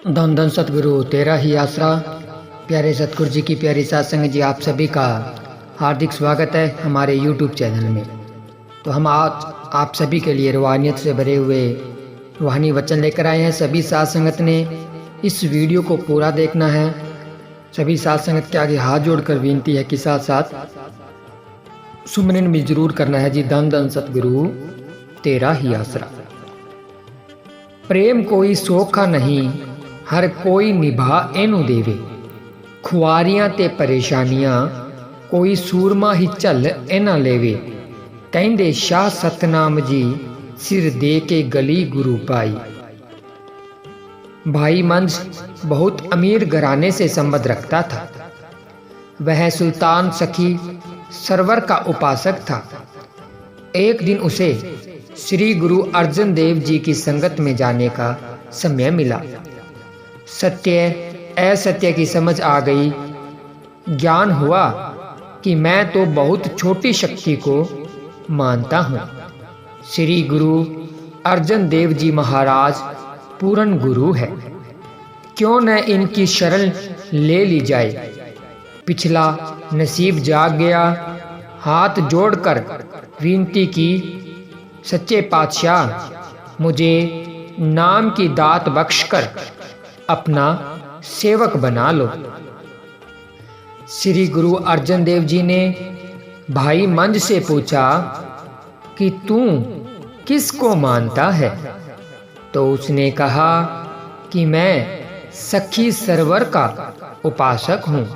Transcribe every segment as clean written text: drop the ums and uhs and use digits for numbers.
धन धन सतगुरु तेरा ही आसरा। प्यारे सतगुरु जी की प्यारी सत्संग जी, आप सभी का हार्दिक स्वागत है हमारे यूट्यूब चैनल में। तो हम आज आप सभी के लिए रूहानियत से भरे हुए रूहानी वचन लेकर आए हैं। सभी साथ संगत ने इस वीडियो को पूरा देखना है। सभी साथ संगत के आगे हाथ जोड़कर विनती है कि साथ साथ सुमरन भी जरूर करना है जी। धन धन सतगुरु तेरा ही आसरा। प्रेम कोई सोखा नहीं, हर कोई निभा एनु देवे। खुआरियां ते परेशानियां कोई सूरमा ही झल एना लेवे। कहंदे शाह सतनाम जी सिर दे के गली गुरु पाई। भाई मंज बहुत अमीर घराने से संबंध रखता था। वह सुल्तान सखी सरवर का उपासक था। एक दिन उसे श्री गुरु अर्जन देव जी की संगत में जाने का समय मिला। सत्य असत्य की समझ आ गई। ज्ञान हुआ कि मैं तो बहुत छोटी शक्ति को मानता हूँ। श्री गुरु अर्जन देव जी महाराज पूर्ण गुरु है, क्यों न इनकी शरण ले ली जाए। पिछला नसीब जाग गया। हाथ जोड़कर विनती की, सच्चे पातशाह मुझे नाम की दात बख्शकर अपना सेवक बना लो। श्री गुरु अर्जन देव जी ने भाई मंज से पूछा कि तू किसको मानता है? तो उसने कहा कि मैं सखी सरवर का उपासक हूँ।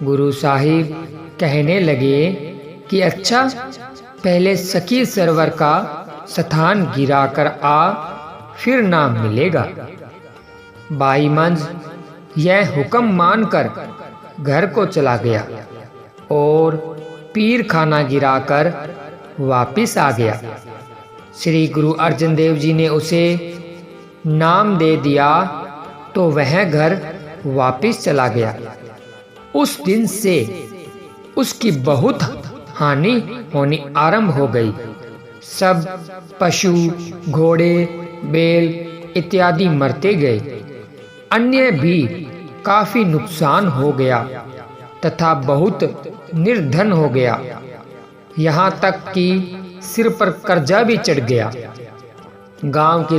गुरु साहिब कहने लगे कि अच्छा, पहले सखी सरवर का स्थान गिरा कर आ, फिर नाम मिलेगा। भाई मंज यह हुक्म मानकर घर को चला गया और पीर खाना गिराकर वापिस आ गया। श्री गुरु अर्जन देव जी ने उसे नाम दे दिया तो वह घर वापिस चला गया। उस दिन से उसकी बहुत हानि होनी आरंभ हो गई। सब पशु, घोड़े, बैल इत्यादि मरते गए। अन्य भी काफी नुकसान हो गया तथा बहुत निर्धन हो गया। यहाँ तक कि सिर पर कर्जा भी चढ़ गया। गांव के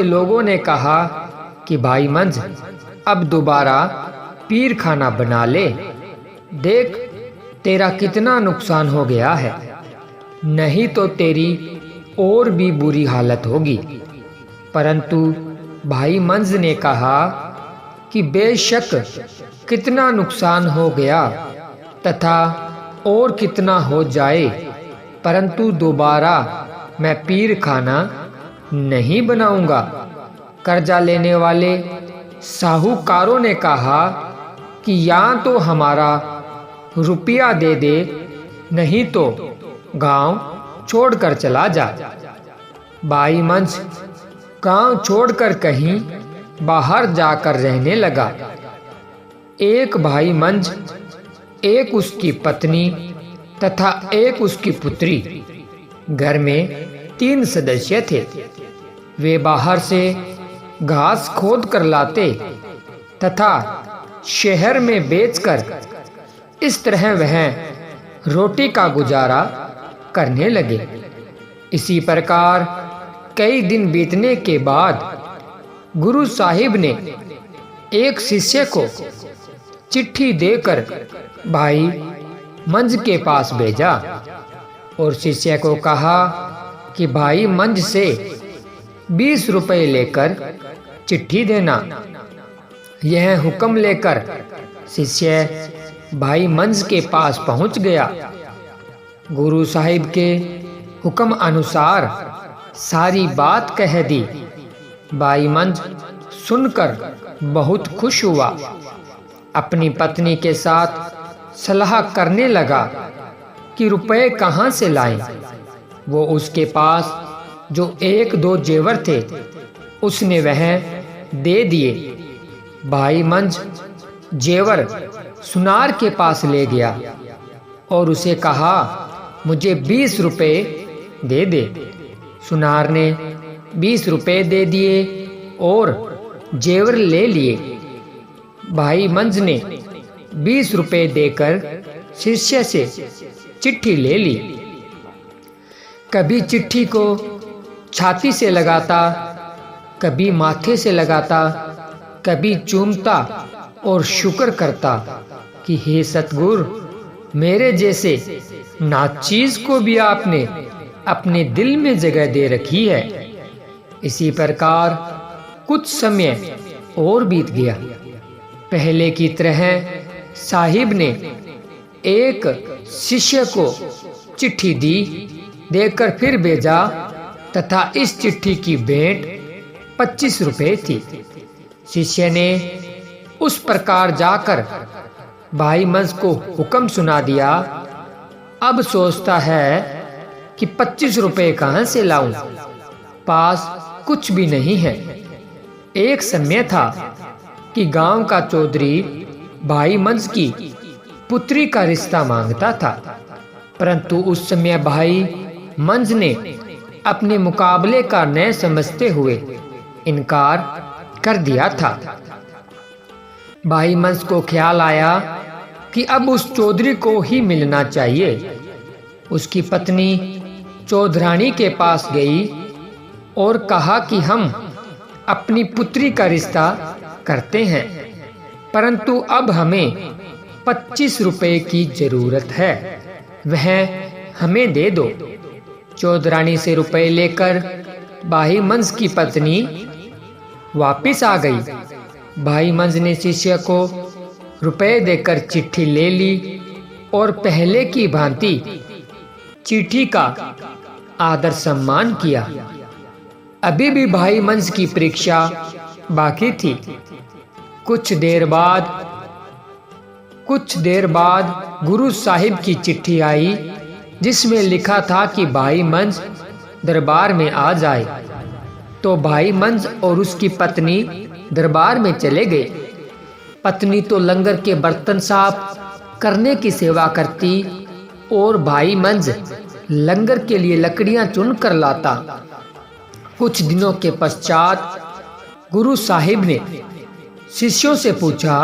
लोगों ने कहा कि भाई मंज अब दोबारा पीर खाना बना ले। देख तेरा कितना नुकसान हो गया है, नहीं तो तेरी और भी बुरी हालत होगी। परंतु भाई मंज ने कहा कि बेशक कितना नुकसान हो गया तथा और कितना हो जाए, परंतु दोबारा मैं पीर खाना नहीं बनाऊंगा। कर्जा लेने वाले साहूकारों ने कहा कि या तो हमारा रुपया दे दे, नहीं तो गांव छोड़कर चला जा। भाई मंज गांव छोड़कर कहीं बाहर जाकर रहने लगा। एक भाई मंज, एक उसकी पत्नी तथा एक उसकी पुत्री, घर में 3 सदस्य थे। वे बाहर से घास खोद कर लाते तथा शहर में बेचकर इस तरह वह रोटी का गुजारा करने लगे। इसी प्रकार कई दिन बीतने के बाद गुरु साहिब ने एक शिष्य को चिट्ठी देकर भाई मंज के पास भेजा और शिष्य को कहा कि भाई मंज से 20 रुपए लेकर चिट्ठी देना। यह हुक्म लेकर शिष्य भाई मंज के पास पहुंच गया। गुरु साहिब के हुक्म अनुसार सारी बात कह दी। भाई मंज सुनकर बहुत खुश हुआ। अपनी पत्नी के साथ सलाह करने लगा कि रुपए कहाँ से लाएं। वो उसके पास जो 1-2 जेवर थे उसने वह दे दिए। भाई मंज जेवर सुनार के पास ले गया और उसे कहा, मुझे 20 रुपए दे दे। सुनार ने 20 रुपए दे दिए और जेवर ले लिए। भाई मंझ ने 20 रुपए देकर शिष्य से चिट्ठी ले ली। कभी चिट्ठी को छाती से लगाता, कभी माथे से लगाता, कभी चूमता और शुक्र करता कि हे सतगुरु, मेरे जैसे नाचीज को भी आपने अपने दिल में जगह दे रखी है। इसी प्रकार कुछ समय और बीत गया। पहले की तरह साहिब ने एक शिष्य को चिट्ठी दी, देकर फिर भेजा तथा इस चिट्ठी की भेंट 25 रुपए थी। शिष्य ने उस प्रकार जाकर भाई मंझ को हुक्म सुना दिया। अब सोचता है कि 25 रुपए कहाँ से लाऊं, पास कुछ भी नहीं है। एक समय था कि गांव का चौधरी भाई मंझ की पुत्री का रिश्ता मांगता था, परंतु उस समय भाई मंझ ने अपने मुकाबले का न समझते हुए इनकार कर दिया था। भाई मंझ को ख्याल आया कि अब उस चौधरी को ही मिलना चाहिए। उसकी पत्नी चौधरानी के पास गई और कहा कि हम अपनी पुत्री का रिश्ता करते हैं, परंतु अब हमें 25 रुपए की जरूरत है, वह हमें दे दो। चौधरानी से रुपए लेकर भाई मंझ की पत्नी वापिस आ गई। भाई मंझ ने शिष्य को रुपए देकर चिट्ठी ले ली और पहले की भांति चिट्ठी का आदर सम्मान किया। अभी भी भाई मंझ की परीक्षा बाकी थी। कुछ देर बाद गुरु साहिब की चिट्ठी आई, जिसमें लिखा था कि भाई मंझ दरबार में आ जाए। तो भाई मंझ और उसकी पत्नी दरबार में चले गए। पत्नी तो लंगर के बर्तन साफ करने की सेवा करती और भाई मंझ लंगर के लिए लकड़ियां चुन कर लाता। कुछ दिनों के पश्चात गुरु साहिब ने शिष्यों से पूछा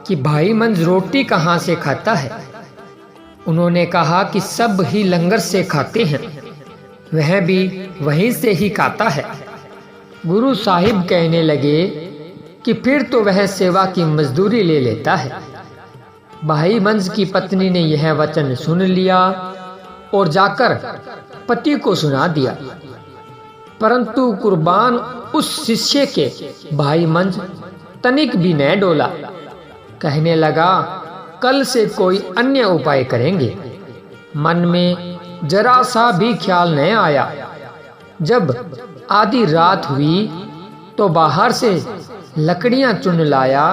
कि भाई मंझ रोटी कहाँ से खाता है। उन्होंने कहा कि सब ही लंगर से खाते हैं, वह भी वहीं से ही खाता है। गुरु साहिब कहने लगे कि फिर तो वह सेवा की मजदूरी ले लेता है। भाई मंझ की पत्नी ने यह वचन सुन लिया और जाकर पति को सुना दिया, परंतु कुर्बान उस शिष्य के भाई मंझ तनिक भी न डोला। कहने लगा, कल से कोई अन्य उपाय करेंगे। मन में जरा सा भी ख्याल न आया। जब आधी रात हुई तो बाहर से लकड़ियां चुन लाया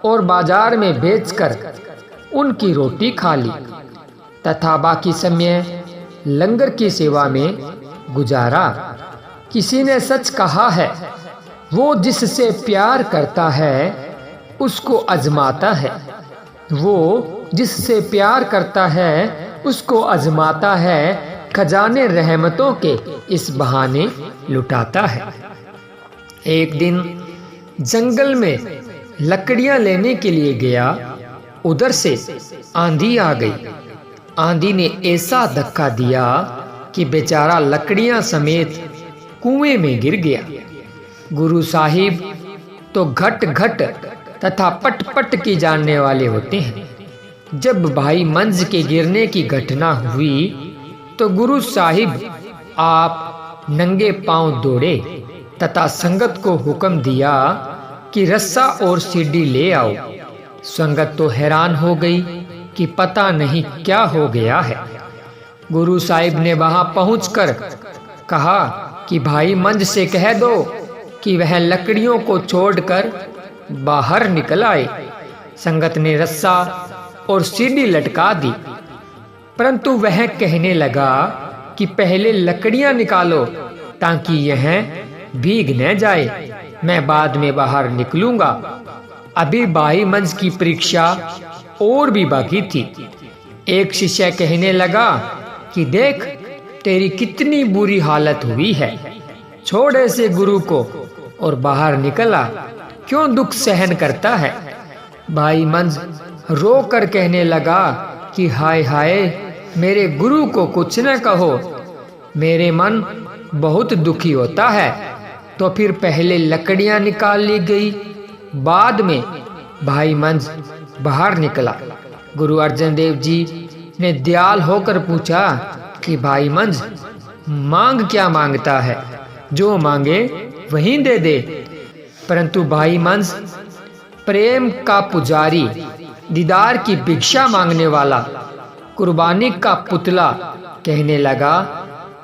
और बाजार में बेचकर उनकी रोटी खा ली तथा बाकी समय लंगर की सेवा में गुजारा। किसी ने सच कहा है, वो जिससे प्यार करता है उसको आजमाता है, वो जिससे प्यार करता है उसको आजमाता है, खजाने रहमतों के इस बहाने लुटाता है। एक दिन जंगल में लकड़ियां लेने के लिए गया, उधर से आंधी आ गई। आंधी ने ऐसा धक्का दिया कि बेचारा लकड़ियां समेत कुएं में गिर गया। गुरु साहिब तो घट घट तथा पट पट की जानने वाले होते हैं। जब भाई मंझ के गिरने की घटना हुई तो गुरु साहिब आप नंगे पांव दौड़े तथा संगत को हुक्म दिया कि रस्सा और सीढ़ी ले आओ। संगत तो हैरान हो गई कि पता नहीं क्या हो गया है। गुरु साहिब ने वहां पहुंचकर कहा कि भाई मंझ से कह दो कि वह लकड़ियों को छोड़कर बाहर निकल आए। संगत ने रस्सा और सीढ़ी लटका दी, परंतु वह कहने लगा कि पहले लकड़ियां निकालो ताकि यह भीग न जाए, मैं बाद में बाहर निकलूंगा। अभी भाई मंझ की परीक्षा और भी बाकी थी। एक शिष्य कहने लगा कि देख तेरी कितनी बुरी हालत हुई है। छोड़ ऐसे गुरु को और बाहर निकला, क्यों दुख सहन करता है। भाई मंझ रो कर कहने लगा कि हाय हाय, मेरे गुरु को कुछ न कहो, मेरे मन बहुत दुखी होता है। तो फिर पहले लकड़ियां निकाल ली गई, बाद में भाई मंझ बाहर निकला। गुरु अर्जन देव जी ने दयाल होकर पूछा कि भाई मंझ मांग क्या मांगता है, जो मांगे वहीं दे दे। परंतु भाई मंझ प्रेम का पुजारी, दीदार की भिक्षा मांगने वाला, कुर्बानी का पुतला कहने लगा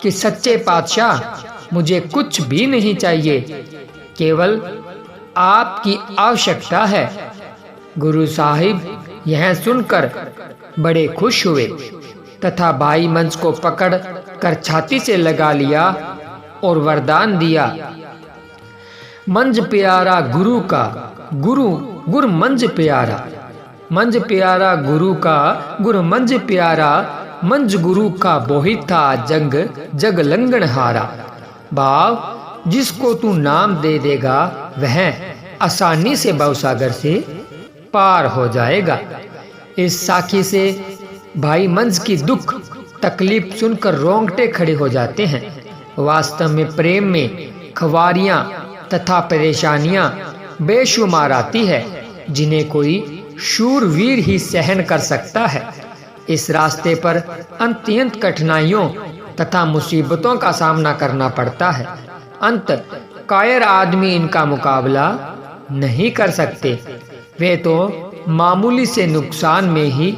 कि सच्चे पातशाह, मुझे कुछ भी नहीं चाहिए, केवल आपकी आवश्यकता है। गुरु साहिब यह सुनकर बड़े खुश हुए तथा भाई मंझ को पकड़ कर छाती से लगा लिया और वरदान दिया, मंझ प्यारा गुरु का, गुर मंझ प्यारा, मंझ प्यारा गुरु का, गुर मंझ प्यारा, मंझ गुरु का बोही था जंग जग लंगन हारा। भाव जिसको तू नाम दे देगा वह आसानी से भवसागर से पार हो जाएगा। इस साखी से भाई मंझ की दुख तकलीफ सुनकर रोंगटे खड़े हो जाते हैं। वास्तव में प्रेम में खवारियां तथा परेशानियां बेशुमार आती है, जिन्हें कोई शूरवीर ही सहन कर सकता है। इस रास्ते पर अत्यंत कठिनाइयों तथा मुसीबतों का सामना करना पड़ता है। अंत कायर आदमी इनका मुकाबला नहीं कर सकते, वे तो मामूली से नुकसान में ही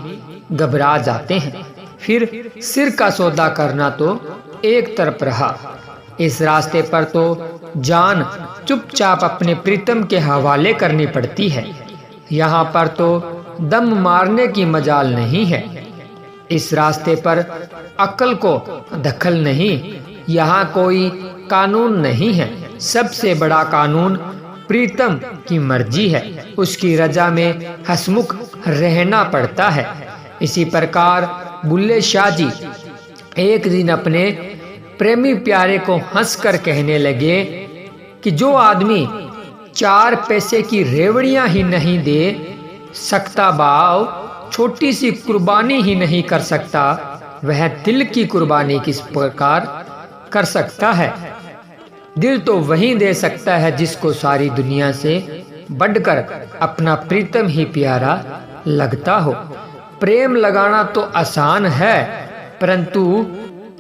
घबरा जाते हैं। फिर सिर का सौदा करना तो एक तरफ रहा, इस रास्ते पर तो जान चुपचाप अपने प्रीतम के हवाले करनी पड़ती है। यहाँ पर तो दम मारने की मजाल नहीं है। इस रास्ते पर अक्ल को दखल नहीं, यहाँ कोई कानून नहीं है। सबसे बड़ा कानून प्रीतम की मर्जी है, उसकी रजा में हसमुख रहना पड़ता है। इसी प्रकार बुल्ले शाह जी एक दिन अपने प्रेमी प्यारे को हंसकर कहने लगे कि जो आदमी 4 पैसे की रेवड़ियां ही नहीं दे सकता, भाव छोटी सी कुर्बानी ही नहीं कर सकता, वह दिल की कुर्बानी किस प्रकार कर सकता है। दिल तो वही दे सकता है जिसको सारी दुनिया से बढ़कर अपना प्रीतम ही प्यारा लगता हो। प्रेम लगाना तो आसान है, परंतु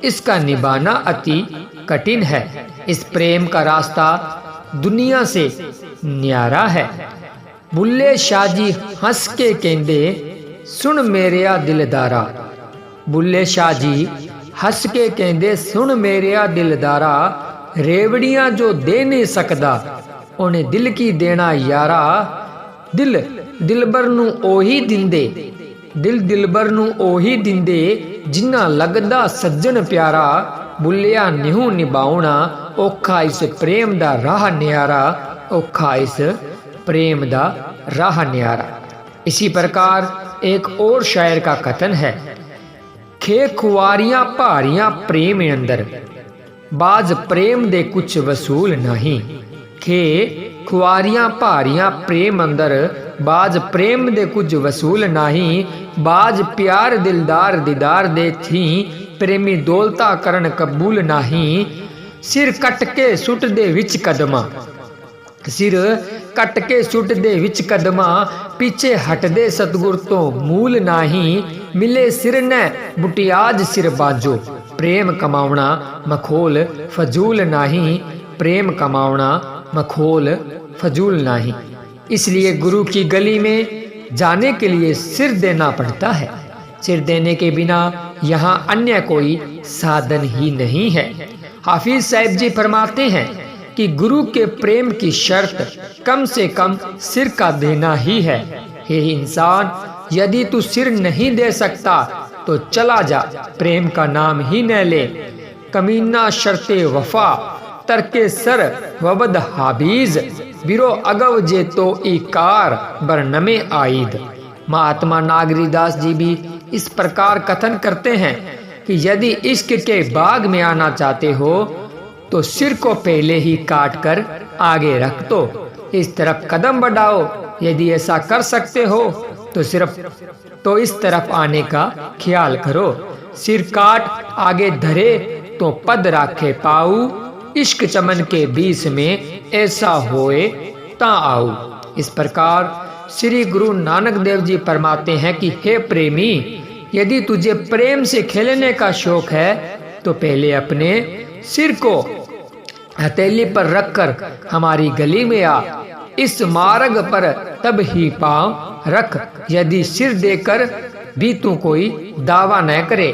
इसका निभाना अति कठिन है। इस प्रेम का रास्ता दुनिया से न्यारा है। बुल्ले शाह जी हंस के कहंदे, सुन मेरेया दिलदारा। बुल्ले शाह जी हंस के कहंदे, सुन मेरेया दिलदारा, रेवड़ियां जो दे नहीं सकदा उन्हें दिल की देना यारा। दिल दिलबर नू ओही दिंदे, दिल दिलबर नू ओही दिंदे, जिन्ना लगदा सज्जन प्यारा। बुल्लिया निहू निभाउना, औखा इस प्रेम दा राह न्यारा, औखा इस प्रेम दा राह न्यारा। इसी प्रकार एक और शायर का कथन है, खे खुआरियां भारियां प्रेम अंदर, बाज प्रेम दे कुछ वसूल नहीं। खे खुआरियां भारियां प्रेम अंदर, बाज प्रेम दे कुछ वसूल नहीं। बाज प्यार दिलदार दीदार दे थी, प्रेमी दौलता करन कबूल नहीं। सिर कट के सुट दे विच कदमा, सिर कट के सुट दे विच कदमा, पीछे हट दे सतगुर तो मूल नाही। मिले सिर न बुटियाज सिर बाजो, प्रेम कमावना मखोल फजूल नाही। प्रेम कमावना मखोल फजूल नाही। इसलिए गुरु की गली में जाने के लिए सिर देना पड़ता है। सिर देने के बिना यहाँ अन्य कोई साधन ही नहीं है। हाफिज साहब जी फरमाते हैं कि गुरु के प्रेम की शर्त कम से कम सिर का देना ही है। हे इंसान, यदि तू सिर नहीं दे सकता तो चला जा, प्रेम का नाम ही न ले। कमीना शर्ते वफा तरके सर वबद हाबीज, बिरो अगव जे तो इकार बरनमे आईद। महात्मा नागरीदास जी भी इस प्रकार कथन करते हैं कि यदि इश्क के बाग में आना चाहते हो तो सिर को पहले ही काट कर आगे रख दो। इस तरफ कदम बढ़ाओ। यदि ऐसा कर सकते हो तो इस तरफ आने का ख्याल करो। सिर काट आगे धरे तो पद राखे पाऊ। इश्क चमन के बीच में ऐसा होए ता आऊ। इस प्रकार श्री गुरु नानक देव जी फरमाते हैं कि हे प्रेमी, यदि तुझे प्रेम से खेलने का शौक है तो पहले अपने सिर को हथेली पर रखकर हमारी गली में आ। इस मार्ग पर तब ही पांव रख। यदि सिर देकर भी तू कोई दावा न करे।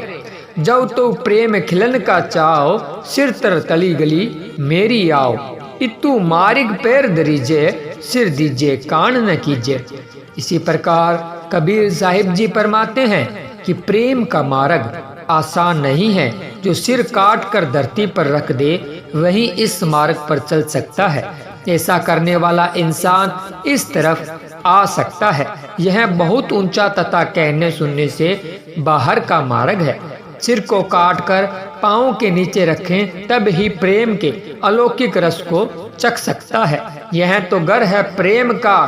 जब तो प्रेम खिलन का चाओ, सिर तर तली गली मेरी आओ। इतू मार्ग पैर दरीजे, सिर दीजे कान न कीजे। इसी प्रकार कबीर साहिब जी फरमाते हैं कि प्रेम का मार्ग आसान नहीं है। जो सिर काट कर धरती पर रख दे वही इस मार्ग पर चल सकता है। ऐसा करने वाला इंसान इस तरफ आ सकता है। यह बहुत ऊंचा तथा कहने सुनने से बाहर का मार्ग है। सिर को काट कर पाँव के नीचे रखें तब ही प्रेम के अलौकिक रस को चख सकता है। यह तो घर है प्रेम का,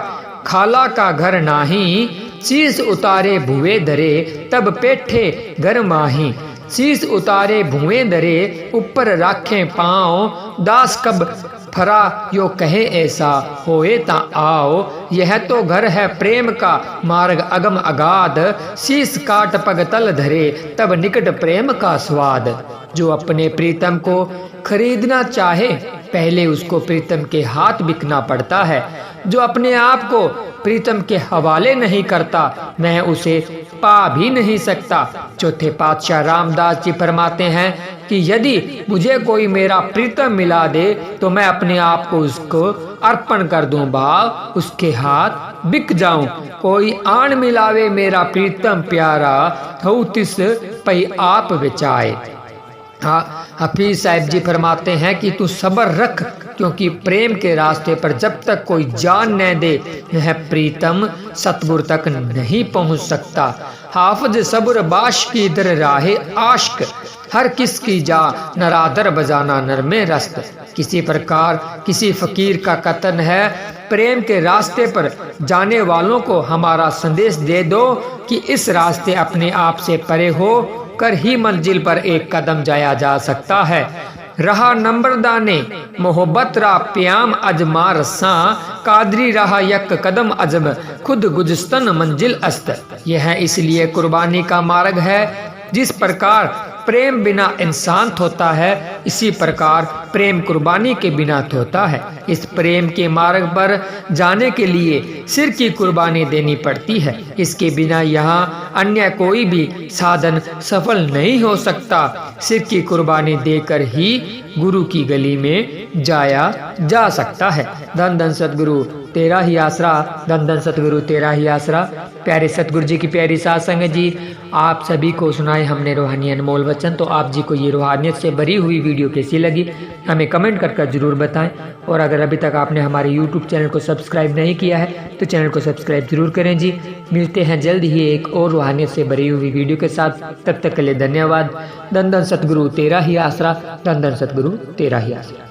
खाला का घर नाही। शीस उतारे भुए धरे, तब पेठे घर माही। शीस उतारे भुए धरे, ऊपर राखें पाँव। दास कब फरा यो कहे ऐसा होए ता आओ। यह तो घर है प्रेम का, मार्ग अगम अगाध। शीस काट पग तल धरे, तब निकट प्रेम का स्वाद। जो अपने प्रीतम को खरीदना चाहे पहले उसको प्रीतम के हाथ बिकना पड़ता है। जो अपने आप को प्रीतम के हवाले नहीं करता वह उसे पा भी नहीं सकता। चौथे पातशाह रामदास जी फरमाते हैं कि यदि मुझे कोई मेरा प्रीतम मिला दे तो मैं अपने आप को उसको अर्पण कर दूं भाव, उसके हाथ बिक जाऊं। कोई आन मिलावे मेरा प्रीतम प्यारा, हो तिस पई आप बेचाए। हफीज साहिब जी फरमाते हैं कि तू सब्र रख, क्योंकि प्रेम के रास्ते पर जब तक कोई जान न दे वह प्रीतम सतगुरु तक नहीं पहुंच सकता। हाफिज सब्र बाश की दर राहे आश्क, हर किस की जा नरादर बजाना नर में रस्त। किसी प्रकार किसी फकीर का कथन है, प्रेम के रास्ते पर जाने वालों को हमारा संदेश दे दो कि इस रास्ते अपने आप से परे हो कर ही मंजिल पर एक कदम जाया जा सकता है। रहा नंबरदाने मोहब्बत रा प्याम अजमा रसा, कादरी रहा यक कदम अजब खुद गुजस्तन मंजिल अस्त। यह इसलिए कुर्बानी का मार्ग है। जिस प्रकार प्रेम बिना इंसान होता है, इसी प्रकार प्रेम कुर्बानी के बिना होता है। इस प्रेम के मार्ग पर जाने के लिए सिर की कुर्बानी देनी पड़ती है। इसके बिना यहाँ अन्य कोई भी साधन सफल नहीं हो सकता। सिर की कुर्बानी देकर ही गुरु की गली में जाया जा सकता है। धन धन सतगुरु तेरा ही आसरा, धन धन सतगुरु तेरा ही आसरा। प्यारे सतगुरु जी की प्यारी साथ संगत जी, आप सभी को सुनाए हमने रूहानी अनमोल वचन। तो आप जी को ये रूहानियत से भरी हुई वीडियो कैसी लगी हमें कमेंट कर जरूर बताएं। और अगर अभी तक आपने हमारे YouTube चैनल को सब्सक्राइब नहीं किया है तो चैनल को सब्सक्राइब जरूर करें जी। मिलते हैं जल्द ही एक और रूहानियत से भरी हुई वीडियो के साथ। तब तक के लिए धन्यवाद। धन धन सतगुरु तेरा ही आसरा, धन धन सतगुरु तेरा ही आसरा।